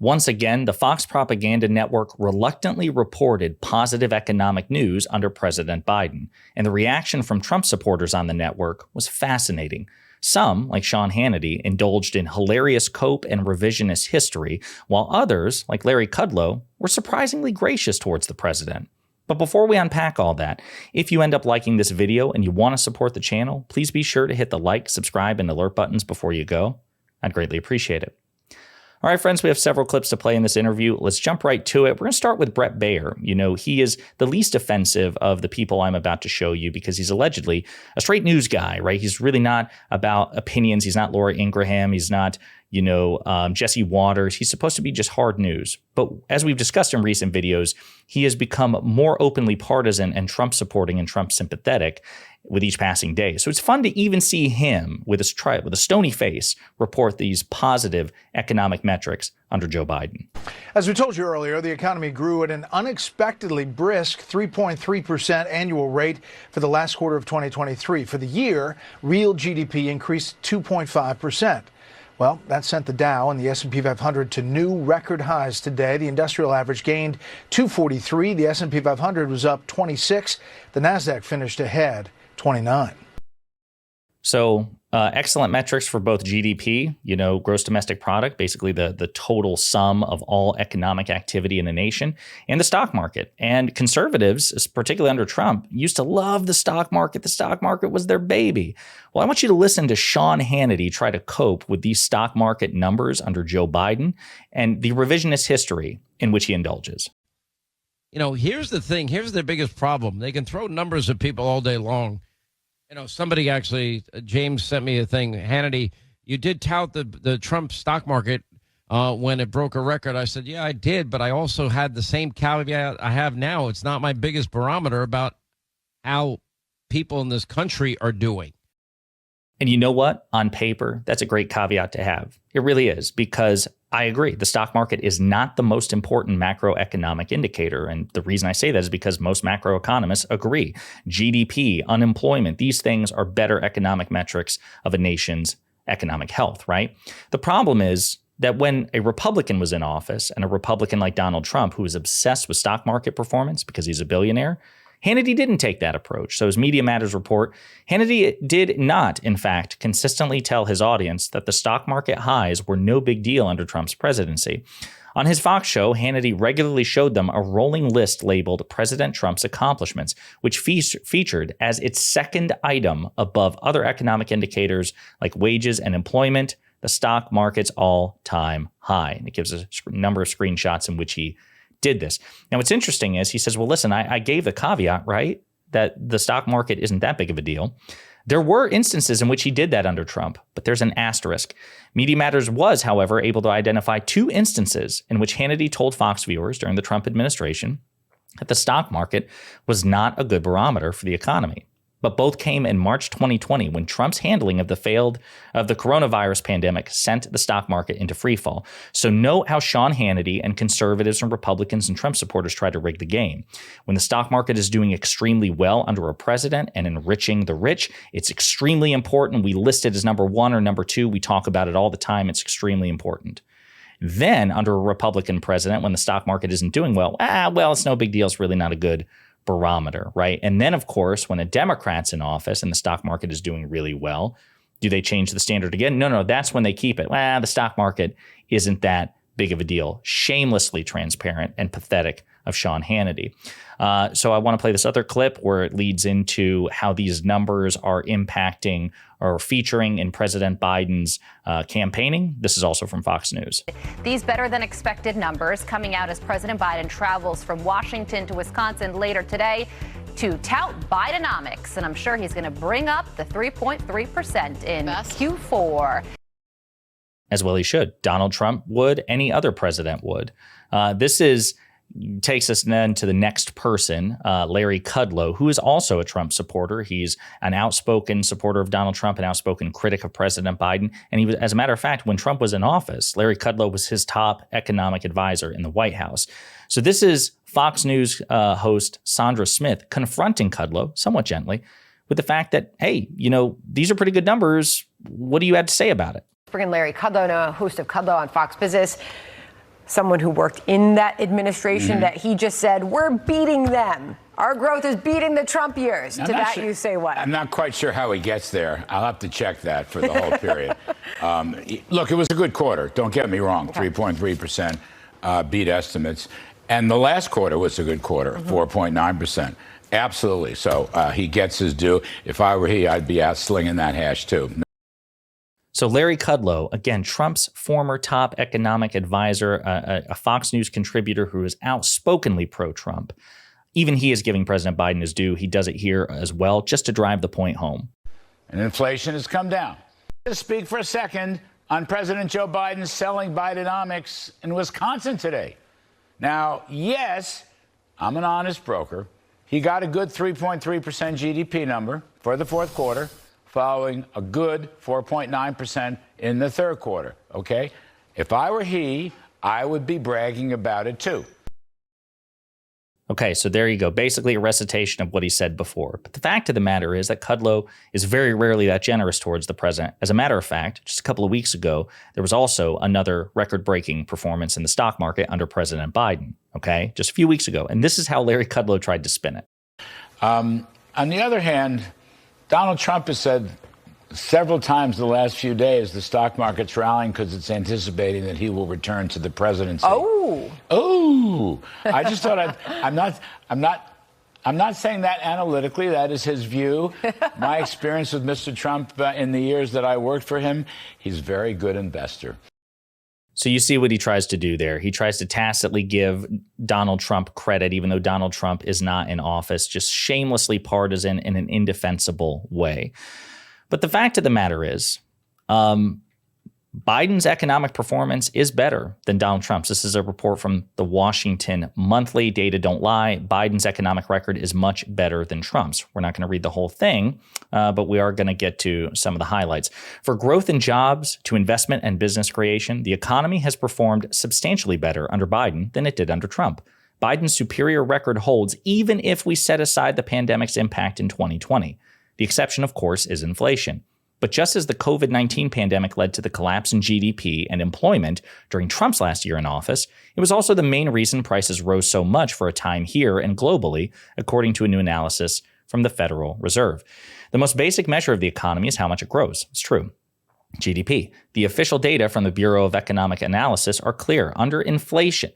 Once again, the Fox propaganda network reluctantly reported positive economic news under President Biden, and the reaction from Trump supporters on the network was fascinating. Some, like Sean Hannity, indulged in hilarious cope and revisionist history, while others, like Larry Kudlow, were surprisingly gracious towards the president. But before we unpack all that, if you end up liking this video and you want to support the channel, please be sure to hit the like, subscribe, and alert buttons before you go. I'd greatly appreciate it. All right, friends, we have several clips to play in this interview. Let's jump right to it. We're going to start with Bret Baier. You know, he is the least offensive of the people I'm about to show you because he's allegedly a straight news guy, right? He's really not about opinions. He's not Laura Ingraham. He's not, Jesse Waters. He's supposed to be just hard news. But as we've discussed in recent videos, he has become more openly partisan and Trump supporting and Trump sympathetic with each passing day. So it's fun to even see him with a stony face report these positive economic metrics under Joe Biden. As we told you earlier, the economy grew at an unexpectedly brisk 3.3% annual rate for the last quarter of 2023. For the year, real GDP increased 2.5%. Well, that sent the Dow and the S&P 500 to new record highs today. The industrial average gained 243. The S&P 500 was up 26. The Nasdaq finished ahead 29. So excellent metrics for both GDP, gross domestic product, basically the total sum of all economic activity in the nation, and the stock market. And conservatives, particularly under Trump, used to love the stock market. The stock market was their baby. Well, I want you to listen to Sean Hannity try to cope with these stock market numbers under Joe Biden and the revisionist history in which he indulges. Here's the thing. Here's the biggest problem. They can throw numbers at people all day long. Somebody actually, James sent me a thing. Hannity, you did tout the Trump stock market when it broke a record. I said, yeah, I did. But I also had the same caveat I have now. It's not my biggest barometer about how people in this country are doing. And you know what? On paper, that's a great caveat to have. It really is, because I agree. The stock market is not the most important macroeconomic indicator. And the reason I say that is because most macroeconomists agree. GDP, unemployment, these things are better economic metrics of a nation's economic health, right? The problem is that when a Republican was in office, and a Republican like Donald Trump, who is obsessed with stock market performance because he's a billionaire, Hannity didn't take that approach. So his Media Matters report, Hannity did not, in fact, consistently tell his audience that the stock market highs were no big deal under Trump's presidency. On his Fox show, Hannity regularly showed them a rolling list labeled President Trump's accomplishments, which featured as its second item above other economic indicators like wages and employment, the stock market's all-time high. And it gives a number of screenshots in which he did this. Now, what's interesting is he says, well, listen, I gave the caveat, right, that the stock market isn't that big of a deal. There were instances in which he did that under Trump, but there's an asterisk. Media Matters was, however, able to identify 2 instances in which Hannity told Fox viewers during the Trump administration that the stock market was not a good barometer for the economy. But both came in March 2020 when Trump's handling of the coronavirus pandemic sent the stock market into freefall. So note how Sean Hannity and conservatives and Republicans and Trump supporters try to rig the game. When the stock market is doing extremely well under a president and enriching the rich, it's extremely important. We list it as number 1 or number 2. We talk about it all the time. It's extremely important. Then under a Republican president, when the stock market isn't doing well, it's no big deal. It's really not a good barometer, right? And then, of course, when a Democrat's in office and the stock market is doing really well, do they change the standard again? No, that's when they keep it. The stock market isn't that big of a deal. Shamelessly transparent and pathetic of Sean Hannity. So I want to play this other clip where it leads into how these numbers are impacting or featuring in President Biden's campaigning. This is also from Fox News. These better than expected numbers coming out as President Biden travels from Washington to Wisconsin later today to tout Bidenomics. And I'm sure he's going to bring up the 3.3% in Q4. As well he should. Donald Trump would. Any other president would. This takes us then to the next person, Larry Kudlow, who is also a Trump supporter. He's an outspoken supporter of Donald Trump, an outspoken critic of President Biden. And he was, as a matter of fact, when Trump was in office, Larry Kudlow was his top economic advisor in the White House. So this is Fox News host Sandra Smith confronting Kudlow somewhat gently with the fact that, hey, these are pretty good numbers. What do you have to say about it? Bringing Larry Kudlow, now host of Kudlow on Fox Business. someone who worked in that administration, that he just said, we're beating them. Our growth is beating the Trump years. To that, you say what? I'm not quite sure how he gets there. I'll have to check that for the whole period. Look, it was a good quarter. Don't get me wrong. 3.3% beat estimates. And the last quarter was a good quarter, 4.9%. Absolutely. So he gets his due. If I were he, I'd be out slinging that hash, too. So Larry Kudlow, again, Trump's former top economic advisor, a Fox News contributor who is outspokenly pro-Trump. Even he is giving President Biden his due. He does it here as well, just to drive the point home. And inflation has come down. Let's speak for a second on President Joe Biden selling Bidenomics in Wisconsin today. Now, yes, I'm an honest broker. He got a good 3.3% GDP number for the fourth quarter, following a good 4.9% in the third quarter, okay? If I were he, I would be bragging about it too. Okay, so there you go. Basically a recitation of what he said before. But the fact of the matter is that Kudlow is very rarely that generous towards the president. As a matter of fact, just a couple of weeks ago, there was also another record-breaking performance in the stock market under President Biden, okay? Just a few weeks ago. And this is how Larry Kudlow tried to spin it. On the other hand, Donald Trump has said several times the last few days the stock market's rallying because it's anticipating that he will return to the presidency. Oh! I just thought I'm not saying that analytically. That is his view. My experience with Mr. Trump in the years that I worked for him, he's a very good investor. So you see what he tries to do there. He tries to tacitly give Donald Trump credit, even though Donald Trump is not in office, just shamelessly partisan in an indefensible way. But the fact of the matter is, Biden's economic performance is better than Donald Trump's. This is a report from the Washington Monthly. Data don't lie. Biden's economic record is much better than Trump's. We're not going to read the whole thing, but we are going to get to some of the highlights. For growth in jobs, to investment and business creation, the economy has performed substantially better under Biden than it did under Trump. Biden's superior record holds even if we set aside the pandemic's impact in 2020. The exception, of course, is inflation. But just as the COVID-19 pandemic led to the collapse in GDP and employment during Trump's last year in office, it was also the main reason prices rose so much for a time here and globally, according to a new analysis from the Federal Reserve. The most basic measure of the economy is how much it grows. It's true. GDP. The official data from the Bureau of Economic Analysis are clear. After inflation,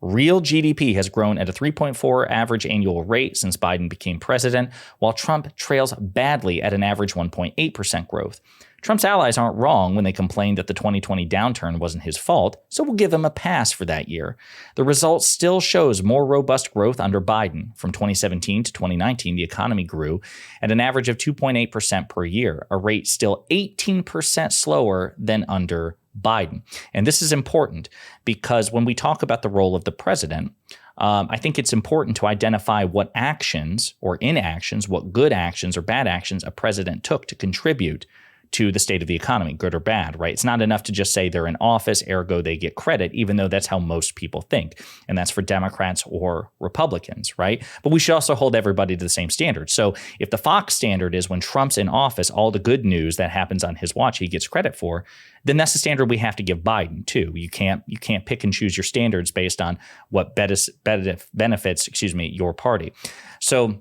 real GDP has grown at a 3.4 average annual rate since Biden became president, while Trump trails badly at an average 1.8% growth. Trump's allies aren't wrong when they complain that the 2020 downturn wasn't his fault, so we'll give him a pass for that year. The result still shows more robust growth under Biden. From 2017 to 2019, the economy grew at an average of 2.8% per year, a rate still 18% slower than under Biden. And this is important because when we talk about the role of the president, I think it's important to identify what actions or inactions, what good actions or bad actions a president took to contribute to the state of the economy, good or bad, right? It's not enough to just say they're in office, ergo they get credit, even though that's how most people think. And that's for Democrats or Republicans, right? But we should also hold everybody to the same standard. So if the Fox standard is when Trump's in office, all the good news that happens on his watch he gets credit for, then that's the standard we have to give Biden too. You can't pick and choose your standards based on what benefits your party. So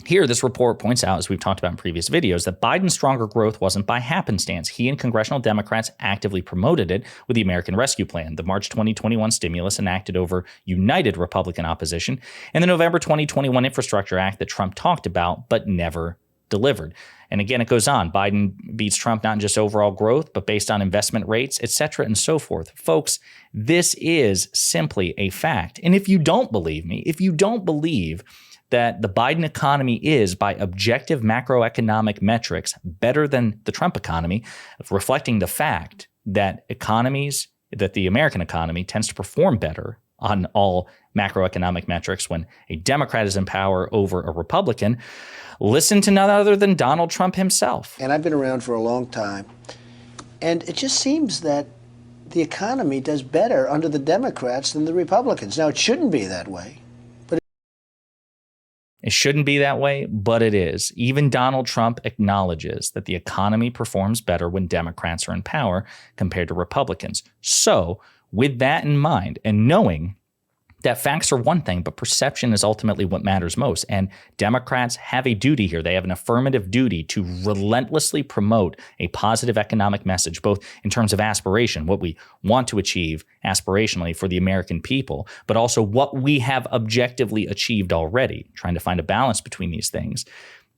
here, this report points out, as we've talked about in previous videos, that Biden's stronger growth wasn't by happenstance. He and congressional Democrats actively promoted it with the American Rescue Plan, the March 2021 stimulus enacted over united Republican opposition, and the November 2021 Infrastructure Act that Trump talked about but never delivered. And again, it goes on. Biden beats Trump not just overall growth, but based on investment rates, et cetera, and so forth. Folks, this is simply a fact. And if you don't believe me, if you don't believe that the Biden economy is, by objective macroeconomic metrics, better than the Trump economy, reflecting the fact that the American economy tends to perform better on all macroeconomic metrics when a Democrat is in power over a Republican, listen to none other than Donald Trump himself. And I've been around for a long time, and it just seems that the economy does better under the Democrats than the Republicans. Now, it shouldn't be that way. It shouldn't be that way, but it is. Even Donald Trump acknowledges that the economy performs better when Democrats are in power compared to Republicans. So with that in mind and knowing that facts are one thing, but perception is ultimately what matters most. And Democrats have a duty here. They have an affirmative duty to relentlessly promote a positive economic message, both in terms of aspiration, what we want to achieve aspirationally for the American people, but also what we have objectively achieved already, trying to find a balance between these things.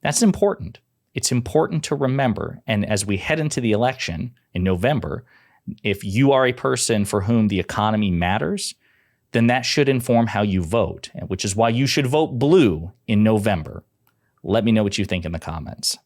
That's important. It's important to remember. And as we head into the election in November, if you are a person for whom the economy matters, then that should inform how you vote, which is why you should vote blue in November. Let me know what you think in the comments.